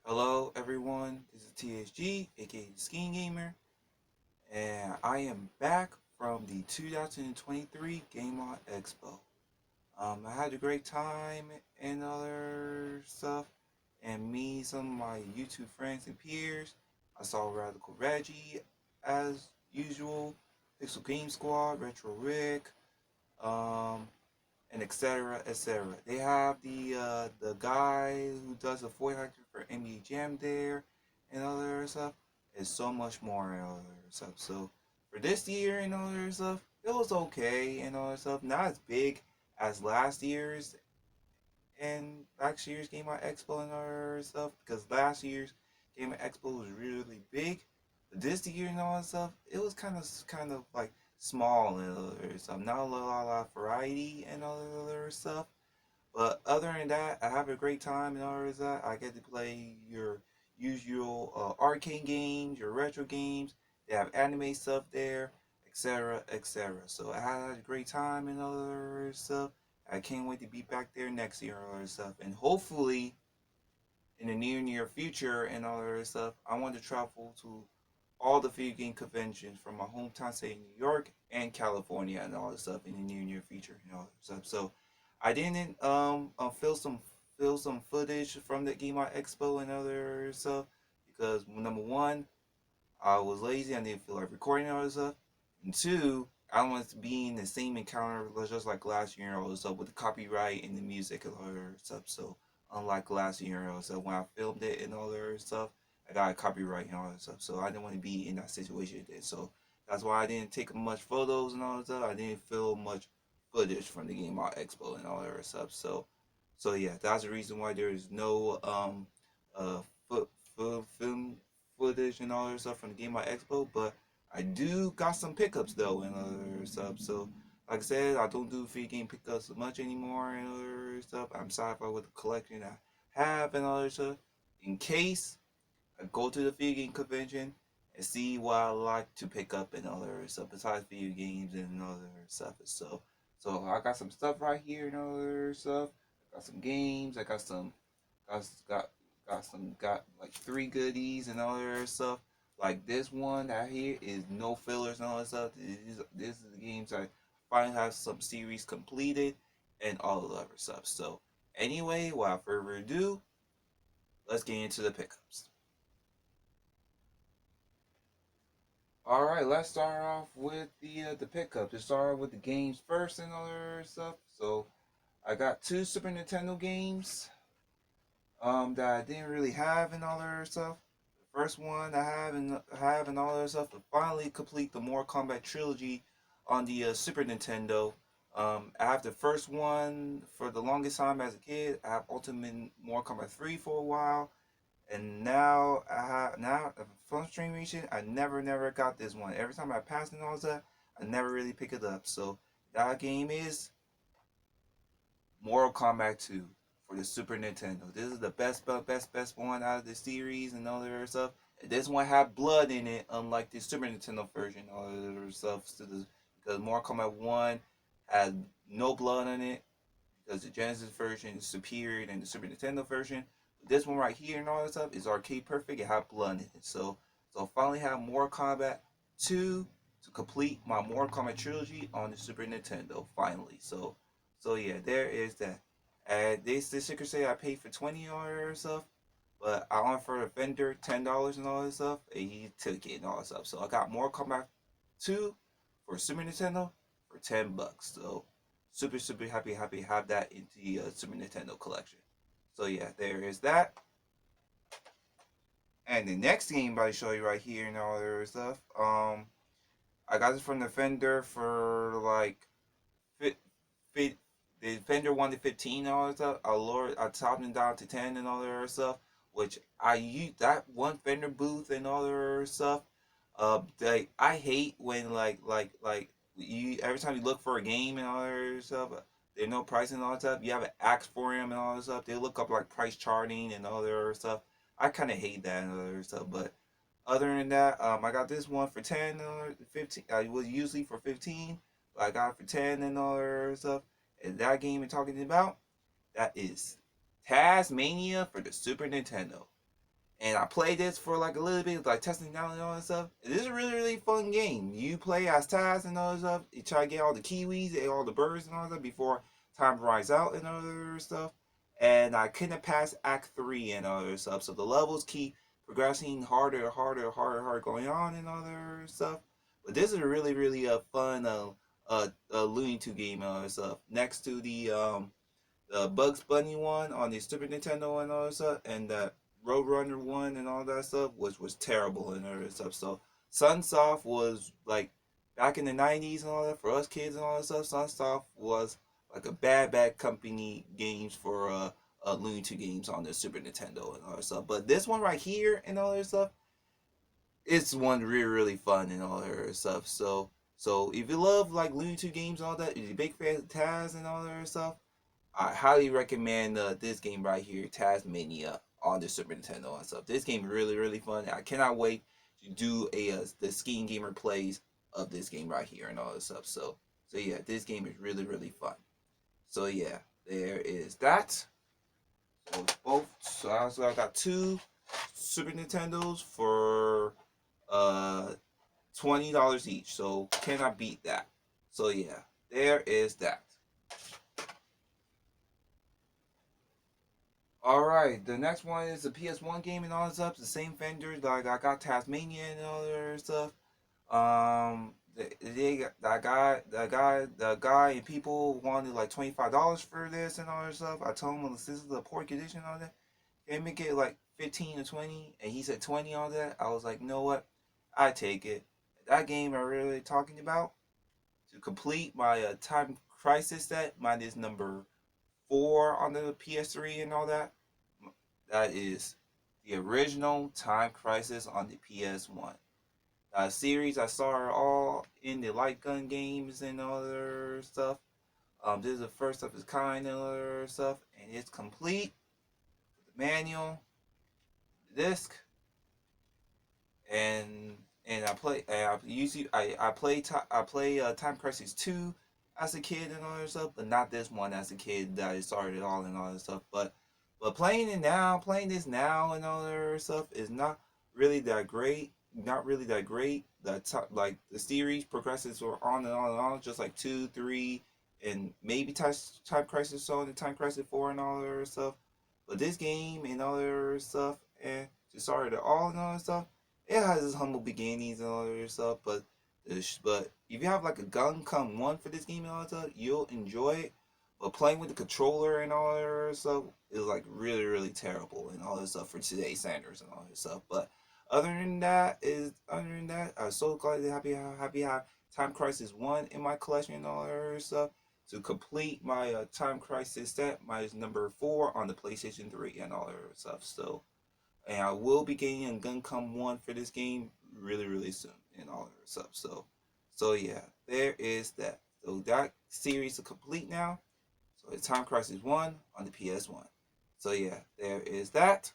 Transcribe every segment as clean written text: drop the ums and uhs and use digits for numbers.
Hello everyone, this is TSG, aka the Skiing Gamer, and I am back from the 2023 Game On Expo. I had a great time and other stuff, and me, some of my YouTube friends and peers. I saw Radical Reggie as usual, Pixel Game Squad, Retro Rick, um, and etc. etc. They have the guy who does the voice actor for NBA Jam there and other stuff. And so much more and other stuff. So for this year and other stuff, it was okay and other stuff. Not as big as last year's and last year's Game On Expo and other stuff because last year's Game On Expo was really big. But this year and all that stuff, it was kind of like small and other stuff. Not a lot of variety and all that other stuff. But other than that, I have a great time and all that. I get to play your usual arcade games, your retro games. They have anime stuff there, etc., etc. So I had a great time and other stuff. I can't wait to be back there next year and all that stuff. And hopefully, in the near future and all that stuff, I want to travel to all the video game conventions from my hometown state in New York and California and all this stuff in the near future and all that stuff. So I didn't film some footage from the Game Art Expo and other stuff because number one, I was lazy. I didn't feel like recording all this stuff. And two, I don't want it to be in the same encounter just like last year and all this stuff with the copyright and the music and all that stuff. So unlike last year and all that stuff, when I filmed it and all that stuff, I got a copyright and all that stuff. So I didn't want to be in that situation. So that's why I didn't take much photos and all that stuff. I didn't film much footage from the Game Art Expo and all that stuff. So yeah, that's the reason why there is no uh foot, film footage and all that stuff from the Game Art Expo, but I do got some pickups though and other stuff. So like I said, I don't do video game pickups much anymore and other stuff. I'm satisfied with the collection I have and other stuff. In case I go to the video game convention and see what I like to pick up and other stuff besides video games and other stuff. So I got some stuff right here and other stuff. I got some games. I got some got got got like three goodies and all that stuff. Like this one out here is no fillers and all that stuff. This is the games I finally have some series completed and all the other stuff. So anyway, without further ado, let's get into the pickups. All right, let's start off with the pickups. Let's start off with the games first and all that stuff. So I got two Super Nintendo games that I didn't really have and all that stuff. The first one I have and all that stuff to finally complete the Mortal Kombat trilogy on the Super Nintendo. I have the first one for the longest time as a kid. I have Ultimate Mortal Kombat 3 for a while, and now I have now from stream region. I never got this one. Every time I pass and all that, I never really pick it up. So that game is Mortal Kombat 2 for the Super Nintendo. This is the best one out of the series and all that other stuff. And this one had blood in it, unlike the Super Nintendo version, all that other stuff. Because Mortal Kombat 1 had no blood in it, because the Genesis version is superior than the Super Nintendo version. But this one right here and all that stuff is arcade perfect. It had blood in it. So finally have Mortal Kombat 2 to complete my Mortal Kombat trilogy on the Super Nintendo. Finally, so yeah, there is that. And this sticker say I paid for $20 or stuff, but I offered a vendor $10 and all this stuff, and he took it and all that stuff. So I got Mortal Kombat 2 for Super Nintendo for $10. So super happy have that in the Super Nintendo collection. So yeah, there is that. And the next game I show you right here and all that stuff. I got this from the vendor for like fit fit. The vendor wanted 15 and all that stuff. I topped it down to 10 and all that other stuff. Which I use that one vendor booth and all that other stuff. I hate when like you every time you look for a game and all that other stuff. There's no pricing and all that stuff. You have to ask for them and all that stuff. They look up like price charting and all that other stuff. I kind of hate that and all that other stuff. But other than that, I got this one for 10 or 15. It was usually for 15, but I got it for 10 and all that stuff. And that game I'm talking about, that is Tasmania for the Super Nintendo. And I played this for like a little bit, like testing out and all that stuff. It is a really, really fun game. You play as Taz and all that stuff. You try to get all the kiwis and all the birds and all that before time runs out and other stuff. And I couldn't pass Act 3 and other stuff. So the levels keep progressing harder, harder, harder, harder going on and other stuff. But this is a really, really fun Looney Tunes game and other stuff. Next to the Bugs Bunny one on the Super Nintendo and all that stuff, and the Roadrunner one and all that stuff, which was terrible and all that stuff. So Sunsoft was like back in the '90s and all that for us kids and all that stuff. Sunsoft was like a bad company games for Looney Tunes games on the Super Nintendo and all that stuff. But this one right here and all that stuff, it's one really really fun and all that stuff. So if you love like Looney Tunes games and all that, if you're a big fan of Taz and all that stuff, I highly recommend this game right here, Tasmania, on the Super Nintendo and stuff. This game is really, really fun. I cannot wait to do the Skiing Gamer plays of this game right here and all this stuff. So yeah, this game is really, really fun. So yeah, there is that. So both. So I got two Super Nintendos for $20 each. So cannot beat that. So yeah, there is that. All right, the next one is the PS1 game and all that stuff. The same vendor, like I got Tasmania and all that stuff. The guy and people wanted like $25 for this and all that stuff. I told him this is the pork edition and all that. Can make it like 15 or 20, and he said 20 on that. I was like, you know what? I take it. That game I'm really talking about to complete my Time Crisis set. Mine is number 4 on the PS3 and all that. That is the original Time Crisis on the PS1. Series I saw it all in the light gun games and other stuff. This is the first of its kind and other stuff, and it's complete. The manual, the disc, and I play. I play Time Crisis 2 as a kid and all that stuff, but not this one as a kid that I started it all and all that stuff. But playing this now and all that stuff is not really that great. Not really that great. Like the series progresses on and on and on, just like 2, 3, and maybe Time Crisis on and Time Crisis 4 and all that stuff. But this game and all that stuff, and to start it all and all that stuff, it has its humble beginnings and all that stuff. But if you have like a gun come one for this game and all that stuff, you'll enjoy it. But playing with the controller and all that stuff is like really, really terrible and all this stuff for today's standards and all this stuff. But other than that, I'm so glad to happy have Time Crisis 1 in my collection and all that stuff to complete my Time Crisis set, my number 4 on the PlayStation 3 and all that stuff. So, and I will be getting a Guncom 1 for this game really, really soon and all that stuff. So yeah, there is that. So that series is complete now. So it's Time Crisis 1 on the PS1. So yeah, there is that.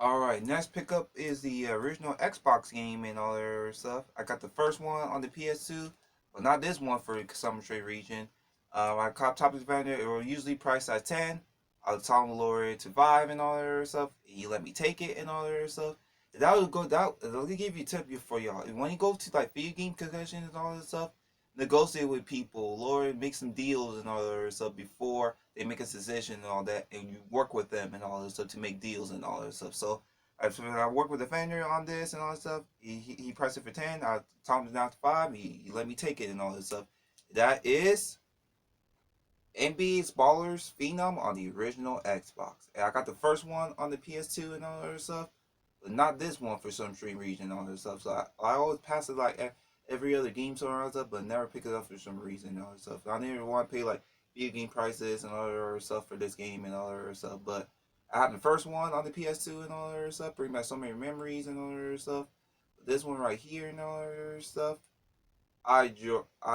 Alright, next pickup is the original Xbox game and all that stuff. I got the first one on the PS2, but not this one for the Summer Trade region. I caught top of the vendor, it was usually priced at 10. I was telling the lower it to 5 and all that stuff. He let me take it and all that stuff. That would go that let me give you a tip for y'all. When you go to like video game conventions and all that stuff, negotiate with people, Lord, make some deals and all that stuff before they make a decision and all that, and you work with them and all that stuff to make deals and all that stuff. So I worked with the vendor on this and all that stuff. He priced it for 10. I told him down to 5. He let me take it and all that stuff. That is NBA's Ballers Phenom on the original Xbox. And I got the first one on the PS2 and all that stuff, but not this one for some strange reason and all that stuff. So I always pass it like every other game store and all that stuff, but never pick it up for some reason and all that stuff. I never want to pay like video game prices and all that other stuff for this game and all that other stuff. But I have the first one on the PS2 and all that other stuff, bring back so many memories and all that other stuff. But this one right here and all that other stuff, I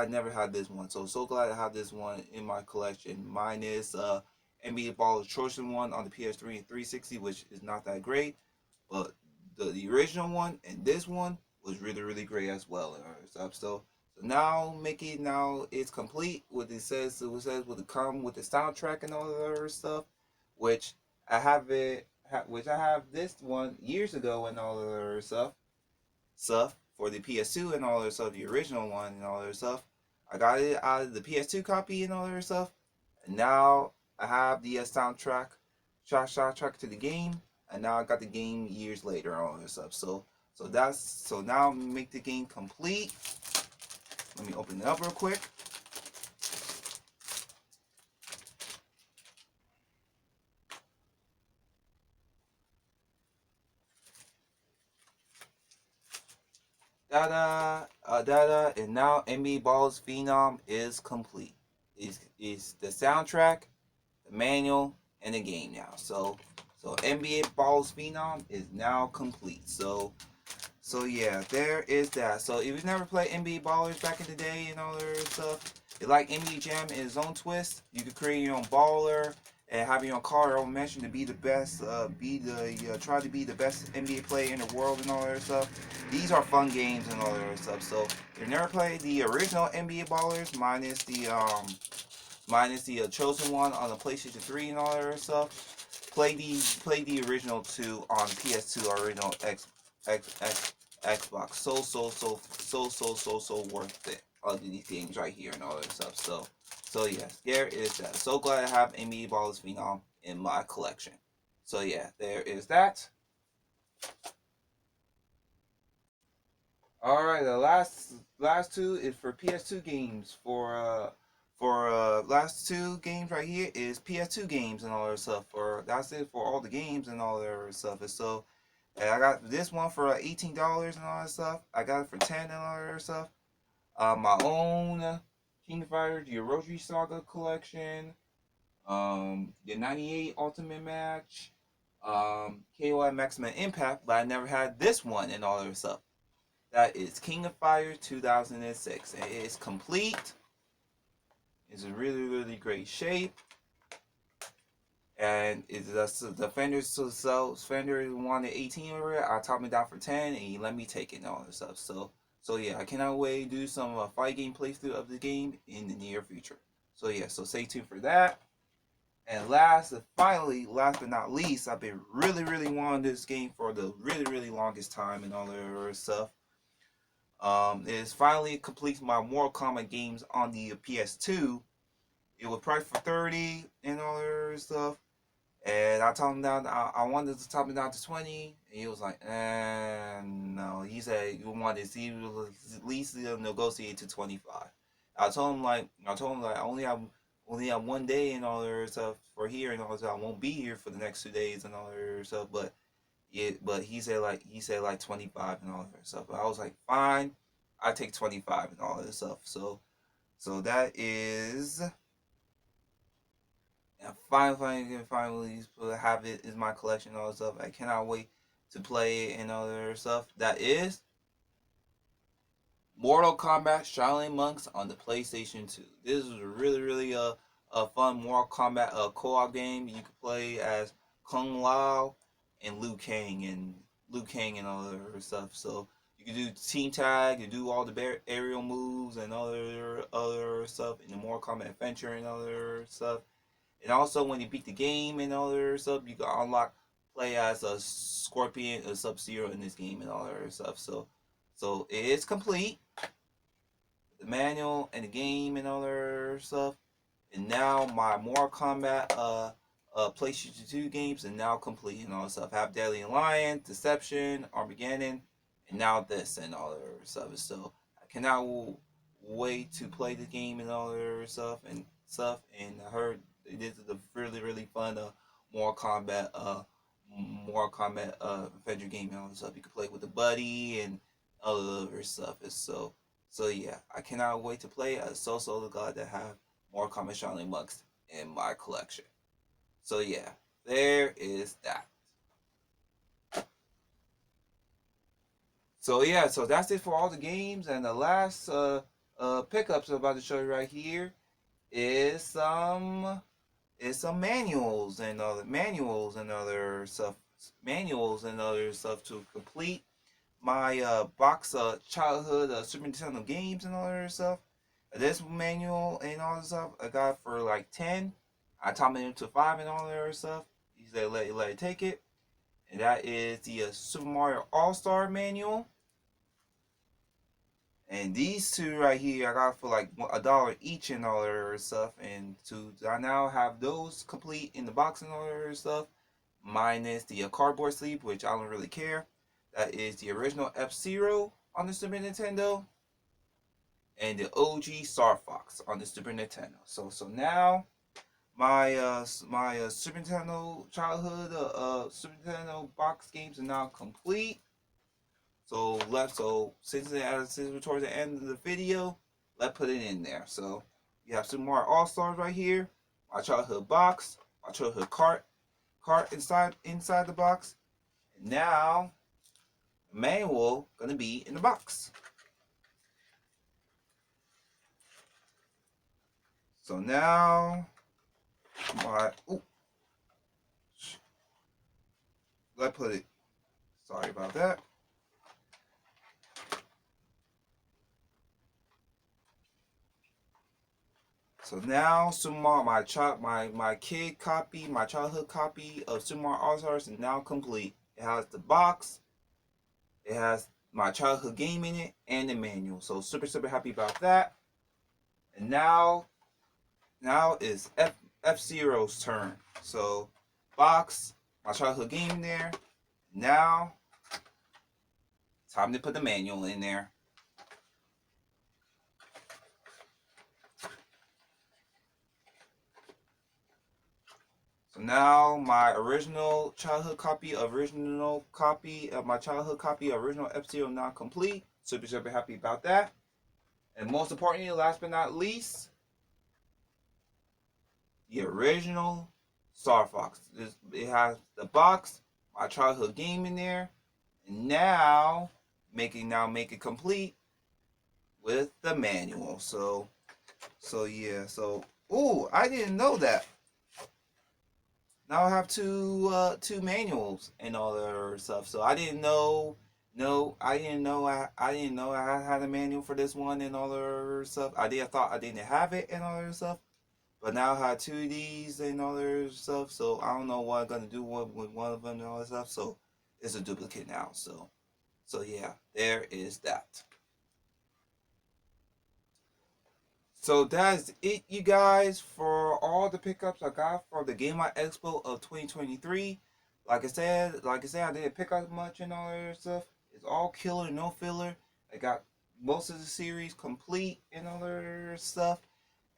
never had this one, so glad I have this one in my collection. Mine is NBA Ballers Choice one on the PS3 and 360, which is not that great, but the original one and this one was really really great as well and other stuff. So now it's complete. What it says with the come with the soundtrack and all the other stuff, which I have it, which I have this one years ago and all the other stuff for the PS2 and all that stuff, the original one and all that stuff. I got it out of the PS2 copy and all that stuff, and now I have the soundtrack to the game, and now I got the game years later and all that stuff. So now make the game complete. Let me open it up real quick. And now NBA Balls Phenom is complete. Is the soundtrack, the manual, and the game now. So NBA Balls Phenom is now complete. So yeah, there is that. So if you've never played NBA Ballers back in the day and all that stuff, you like NBA Jam in its own twist. You could create your own baller and have your own card or mention to be the best, try to be the best NBA player in the world and all that stuff. These are fun games and all that stuff. So if you've never played the original NBA Ballers minus the chosen one on the PlayStation 3 and all that stuff, play the original two on PS2 original Xbox. So worth it. All of these games right here and all that stuff. So yes, there is that. So glad I have NBA Ballers Phenom in my collection. So yeah, there is that. All right, the last two is for PS2 games. For last two games right here is PS2 games and all that stuff. For that's it for all the games and all that stuff. And so, and I got this one for $18 and all that stuff. I got it for 10 and all that stuff. My own King of Fighters, the Orochi Saga collection, the '98 Ultimate Match, KOI Maximum Impact, but I never had this one and all that stuff. That is King of Fighters 2006. It is complete. It's in really, really great shape. And it's the Fender wanted 18 over it. I topped it down for 10 and he let me take it and all this stuff. So yeah, I cannot wait to do some fight game playthrough of the game in the near future. So yeah, so stay tuned for that. And finally, last but not least, I've been really, really wanting this game for the really, really longest time and all that other stuff. Is finally complete my Mortal Kombat games on the PS2. It was priced for 30 and all that other stuff. And I told him down. I wanted to top it down to 20, and he was like, no. He said you wanted to see at least negotiate to 25. I only have 1 day and all that stuff for here and all that stuff. I won't be here for the next 2 days and all that stuff. But he said like 25 and all that stuff. But I was like, fine, I take 25 and all that stuff. So that is. And finally have it in my collection and all that stuff. I cannot wait to play it and other stuff. That is Mortal Kombat Shaolin Monks on the PlayStation 2. This is really, really a fun Mortal Kombat co-op game. You can play as Kung Lao and Liu Kang and all that stuff. So you can do team tag, you do all the aerial moves and other stuff in the Mortal Kombat Adventure and other stuff. And also, when you beat the game and all that other stuff, you can unlock play as a Scorpion, a Sub-Zero in this game and all that other stuff. So it is complete. The manual and the game and all that other stuff. And now my Mortal Kombat PlayStation 2 games are now complete and all that stuff. Have Deadly Alliance, Deception, Armageddon, and now this and all that other stuff. So I cannot wait to play the game and all that other stuff. And I heard this is a really, really fun Mortal Kombat adventure game and all this stuff. You can play with a buddy and all the other stuff. So yeah, I cannot wait to play. I'm so glad to have Mortal Kombat Shaolin Monks in my collection. So yeah, there is that. So yeah, so that's it for all the games. And the last pickups I'm about to show you right here is some manuals and other stuff to complete my box childhood Super Nintendo games and all that stuff. This manual and all this stuff I got for like 10. I topped it into 5 and all that other stuff. He said let it take it, and that is the Super Mario All-Star Manual. And these two right here, I got for like $1 each and all that stuff. And I now have those complete in the box and all that stuff, minus the cardboard sleeve, which I don't really care. That is the original F-Zero on the Super Nintendo, and the OG Star Fox on the Super Nintendo. So now my Super Nintendo childhood Super Nintendo box games are now complete. So since we're towards the end of the video, let's put it in there. So you have some more All Stars right here, my childhood box, my childhood cart inside the box, and now the manual gonna be in the box. So now let's put it. Sorry about that. So now Super Mario, my kid copy, my childhood copy of Super Mario All Stars is now complete. It has the box, it has my childhood game in it, and the manual. So super happy about that. And now is F-Zero's turn. So box, my childhood game in there. Now time to put the manual in there. So now my original childhood copy of my childhood copy of original F-Zero now complete. Super happy about that. And most importantly, last but not least, the original Star Fox. It has the box, my childhood game in there, and now make it complete with the manual. So yeah. So I didn't know that. Now I have two manuals and all that other stuff. So I didn't know. No, I didn't know. I didn't know I had a manual for this one and all that other stuff. I thought I didn't have it and all that stuff. But now I have two of these and all that stuff. So I don't know what I'm gonna do with one of them and all that stuff. So it's a duplicate now. So yeah, there is that. So that's it, you guys, for all the pickups I got from the Game Expo of 2023. Like I said, I didn't pick up much and all that stuff. It's all killer, no filler. I got most of the series complete and all that stuff.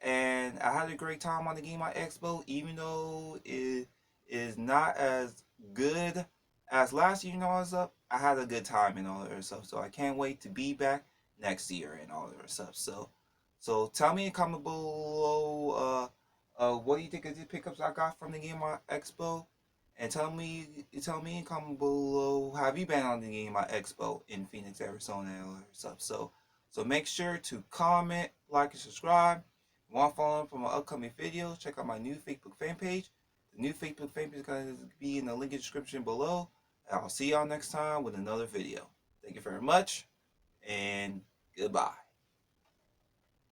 And I had a great time on the Game Expo, even though it is not as good as last year and all that stuff. I had a good time and all that stuff. So I can't wait to be back next year and all that stuff. So tell me in comment below what do you think of the pickups I got from the Game Expo, and tell me in comment below, have you been on the Game Expo in Phoenix, Arizona, or stuff. So make sure to comment, like, and subscribe. If you want to follow up for my upcoming videos, check out my new Facebook fan page. The new Facebook fan page is going to be in the link in the description below. And I'll see y'all next time with another video. Thank you very much, and goodbye.